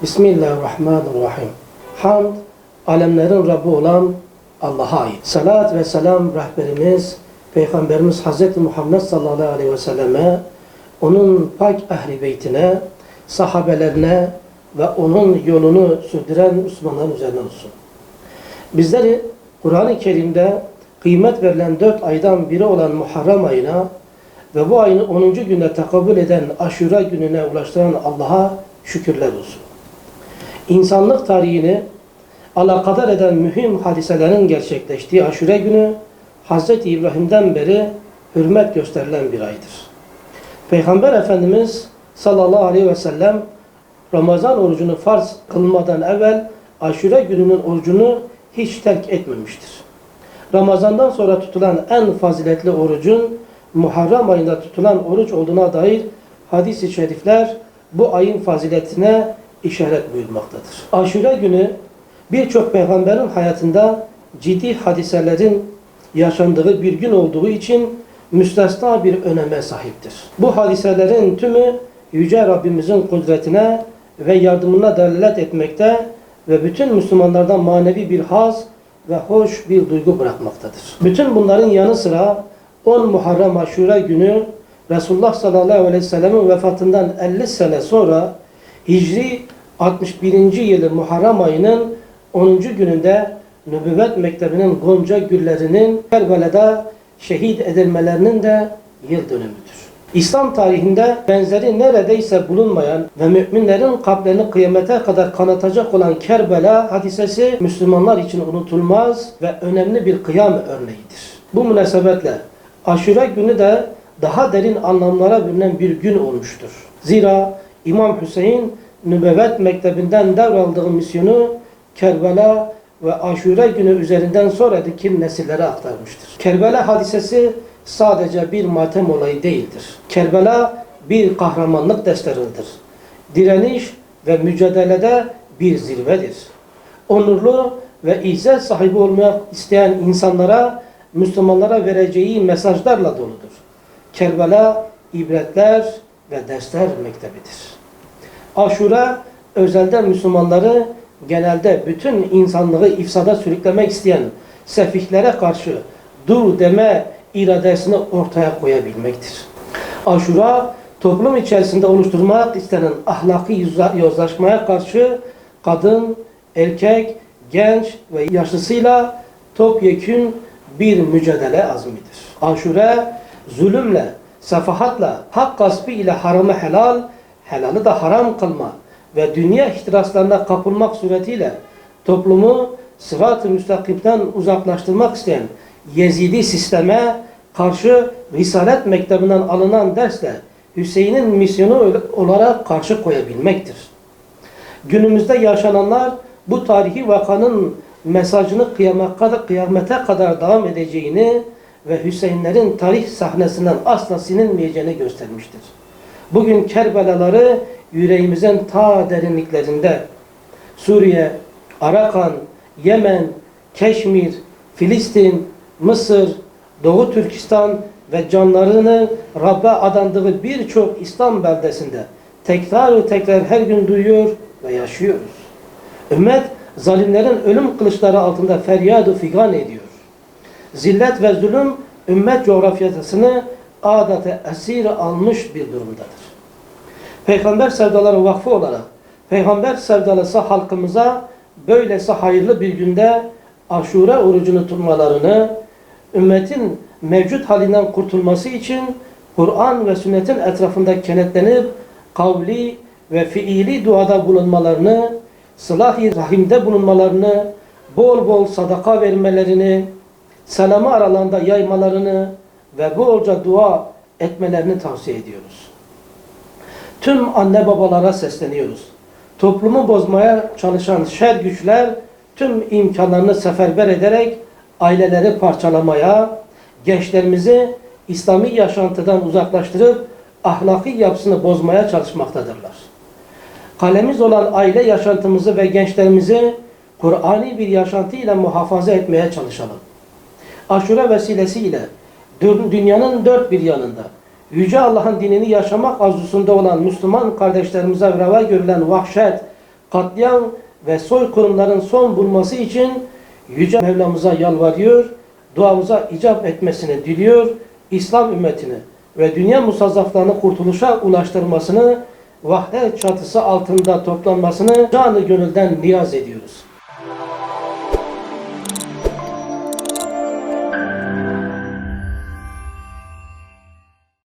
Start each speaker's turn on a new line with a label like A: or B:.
A: Bismillahirrahmanirrahim. Hamd, alemlerin Rabbi olan Allah'a ait. Salat ve selam rehberimiz, Peygamberimiz Hz. Muhammed sallallahu aleyhi ve selleme, onun pak ehli beytine, sahabelerine ve onun yolunu sürdüren Müslümanların üzerine olsun. Bizleri Kur'an-ı Kerim'de kıymet verilen 4 aydan biri olan Muharrem ayına ve bu ayın 10. günde tekabül eden Aşura gününe ulaştıran Allah'a şükürler olsun. İnsanlık tarihini alakadar eden mühim hadiselerin gerçekleştiği Aşure günü, Hz. İbrahim'den beri hürmet gösterilen bir aydır. Peygamber Efendimiz sallallahu aleyhi ve sellem Ramazan orucunu farz kılmadan evvel Aşure gününün orucunu hiç terk etmemiştir. Ramazandan sonra tutulan en faziletli orucun Muharrem ayında tutulan oruç olduğuna dair hadis-i şerifler bu ayın faziletine işaret buyurmaktadır. Aşure günü birçok peygamberin hayatında ciddi hadiselerin yaşandığı bir gün olduğu için müstesna bir öneme sahiptir. Bu hadiselerin tümü Yüce Rabbimizin kudretine ve yardımına delalet etmekte ve bütün Müslümanlardan manevi bir haz ve hoş bir duygu bırakmaktadır. Bütün bunların yanı sıra 10 Muharrem Aşure günü Resulullah sallallahu aleyhi ve sellem'in vefatından 50 sene sonra Hicri 61. yılı Muharrem ayının 10. gününde Nübüvvet Mektebi'nin gonca güllerinin Kerbela'da şehit edilmelerinin de yıl dönümüdür. İslam tarihinde benzeri neredeyse bulunmayan ve müminlerin kalplerini kıyamete kadar kanatacak olan Kerbela hadisesi Müslümanlar için unutulmaz ve önemli bir kıyam örneğidir. Bu münasebetle Aşure günü de daha derin anlamlara bürünen bir gün olmuştur. Zira İmam Hüseyin Nübüvvet Mektebi'nden devraldığı misyonu Kerbela ve Aşure günü üzerinden sonraki nesillere aktarmıştır. Kerbela hadisesi sadece bir matem olayı değildir. Kerbela bir kahramanlık desteridir. Direniş ve mücadelede bir zirvedir. Onurlu ve izzet sahibi olmak isteyen insanlara, Müslümanlara vereceği mesajlarla doludur. Kerbela ibretler ve dersler mektebidir. Aşure özelde Müslümanları genelde bütün insanlığı ifsada sürüklemek isteyen sefihlere karşı dur deme iradesini ortaya koyabilmektir. Aşura toplum içerisinde oluşturmak istenen ahlaki yozlaşmaya karşı kadın, erkek, genç ve yaşlısıyla topyekün bir mücadele azmidir. Aşure zulümle, sefahatla, hak gaspı ile haramı helal, helalı da haram kılma ve dünya ihtiraslarına kapılmak suretiyle toplumu sırat-ı müstakimden uzaklaştırmak isteyen Yezidi sisteme karşı Risalet Mektebi'nden alınan dersle Hüseyin'in misyonu olarak karşı koyabilmektir. Günümüzde yaşananlar bu tarihi vakanın mesajını kıyamete kadar devam edeceğini ve Hüseyinlerin tarih sahnesinden asla silinmeyeceğini göstermiştir. Bugün Kerbelaları yüreğimizin ta derinliklerinde Suriye, Arakan, Yemen, Keşmir, Filistin, Mısır, Doğu Türkistan ve canlarını Rabbe adandığı birçok İslam beldesinde tekrar her gün duyuyor ve yaşıyoruz. Ümmet zalimlerin ölüm kılıçları altında feryad-ı figan ediyor. Zillet ve zulüm ümmet coğrafyasını adeta esir almış bir durumdadır. Peygamber Sevdaları Vakfı olarak Peygamber sevdalısı halkımıza böylesi hayırlı bir günde Aşure orucunu tutmalarını, ümmetin mevcut halinden kurtulması için Kur'an ve sünnetin etrafında kenetlenip kavli ve fiili duada bulunmalarını, sılah-i rahimde bulunmalarını, bol bol sadaka vermelerini, selamı aralarında yaymalarını ve bolca dua etmelerini tavsiye ediyoruz. Tüm anne babalara sesleniyoruz. Toplumu bozmaya çalışan şer güçler tüm imkanlarını seferber ederek aileleri parçalamaya, gençlerimizi İslami yaşantıdan uzaklaştırıp ahlaki yapısını bozmaya çalışmaktadırlar. Kalemiz olan aile yaşantımızı ve gençlerimizi Kur'ani bir yaşantı ile muhafaza etmeye çalışalım. Aşure vesilesiyle dünyanın dört bir yanında Yüce Allah'ın dinini yaşamak arzusunda olan Müslüman kardeşlerimize reva görülen vahşet, katliam ve soykırımların son bulması için Yüce Mevlamıza yalvarıyor, duamıza icap etmesini diliyor, İslam ümmetini ve dünya musazzaflarını kurtuluşa ulaştırmasını, vahdet çatısı altında toplanmasını canı gönülden niyaz ediyoruz.